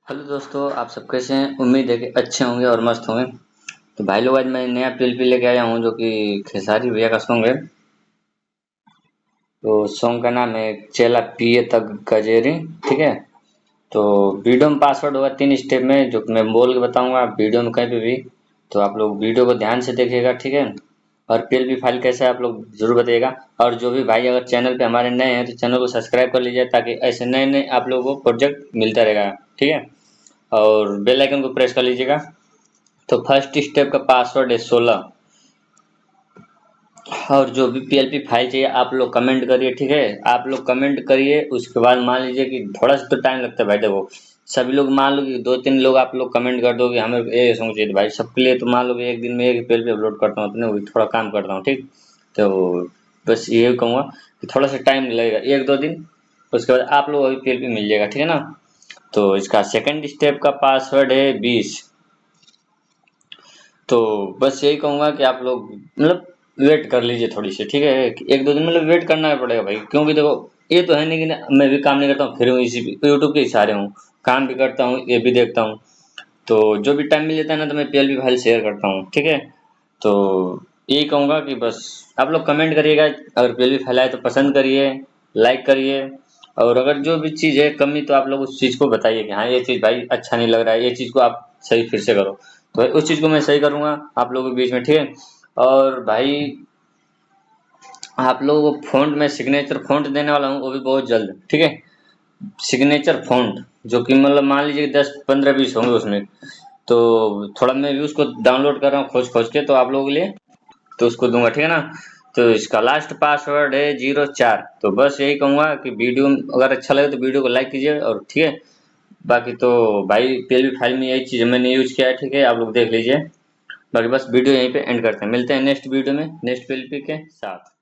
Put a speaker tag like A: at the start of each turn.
A: Hello दोस्तों, आप सब कैसे हैं। उम्मीद है कि अच्छे होंगे और मस्त होंगे। तो भाई लोग, आज मैं नया पीएलपी लेके आया हूँ जो कि खेसारी भैया का सॉन्ग है। तो सॉन्ग का नाम है चेला पिए तक गजेरी। ठीक है। तो वीडियो में पासवर्ड होगा 3 स्टेप में, जो कि मैं बोल के बताऊंगा वीडियो में कहीं पे भी। तो आप लोग वीडियो को ध्यान से देखिएगा, ठीक है। और पीएलपी फाइल कैसा है आप लोग जरूर बताइएगा। और जो भी भाई अगर चैनल पे हमारे नए हैं तो चैनल को सब्सक्राइब कर लीजिए, ताकि ऐसे नए नए आप लोगों को प्रोजेक्ट मिलता रहेगा। ठीक है। और बेल आइकन को प्रेस कर लीजिएगा। तो फर्स्ट स्टेप का पासवर्ड है 16। और जो भी पीएलपी फाइल चाहिए आप लोग कमेंट करिए, ठीक है। आप लोग कमेंट करिए, उसके बाद मान लीजिए कि थोड़ा सा तो टाइम लगता है भाई। देखो, सभी लोग मान लो कि 2-3 लोग आप लोग कमेंट कर दो कि हमें ये सॉन्ग चाहिए, तो भाई सबके लिए तो मान लो कि एक दिन में एक पीएलपी अपलोड करता हूँ, अपने थोड़ा काम करता हूँ, ठीक। तो बस ये कहूँगा कि थोड़ा सा टाइम लगेगा, 1-2 दिन। उसके बाद आप लोग अभी पीएलपी मिल जाएगा, ठीक है ना। तो इसका सेकंड स्टेप का पासवर्ड है 20। तो बस यही कहूँगा कि आप लोग मतलब वेट कर लीजिए थोड़ी सी, ठीक है। 1-2 दिन मतलब वेट करना पड़ेगा भाई, क्योंकि देखो ये तो है नहीं कि मैं भी काम नहीं करता हूँ, फिर हूँ इसी यूट्यूब के इशारे हूँ। काम भी करता हूँ, ये भी देखता हूँ। तो जो भी टाइम मिल जाता है ना, तो मैं पीएलपी फाइल शेयर करता हूँ, ठीक है। तो यही कहूँगा कि बस आप लोग कमेंट करिएगा। अगर पीएलपी फाइल आए तो पसंद करिए, लाइक करिए। और अगर जो भी चीज़ है कमी, तो आप लोग उस चीज़ को बताइए कि हाँ, ये चीज़ भाई अच्छा नहीं लग रहा है, ये चीज़ को आप सही फिर से करो। तो भाई उस चीज़ को मैं सही करूँगा आप लोगों के बीच में, ठीक है। और भाई आप लोगों को फ़ॉन्ट में सिग्नेचर फ़ॉन्ट देने वाला हूँ, वो भी बहुत जल्द, ठीक है। सिग्नेचर फ़ॉन्ट जो कि मतलब मान लीजिए 10-15-20 होंगे उसमें। तो थोड़ा मैं भी उसको डाउनलोड कर रहा हूँ खोज खोज के, तो आप लोगों के लिए तो उसको दूंगा, ठीक है ना। तो इसका लास्ट पासवर्ड है 04। तो बस यही कहूँगा कि वीडियो अगर अच्छा लगे तो वीडियो को लाइक कीजिए, और ठीक है। बाकी तो भाई पीएलपी फाइल में यही चीज़ मैंने यूज किया है, ठीक है। आप लोग देख लीजिए। बाकी बस वीडियो यहीं पे एंड करते हैं, मिलते हैं नेक्स्ट वीडियो में नेक्स्ट पीएलपी के साथ।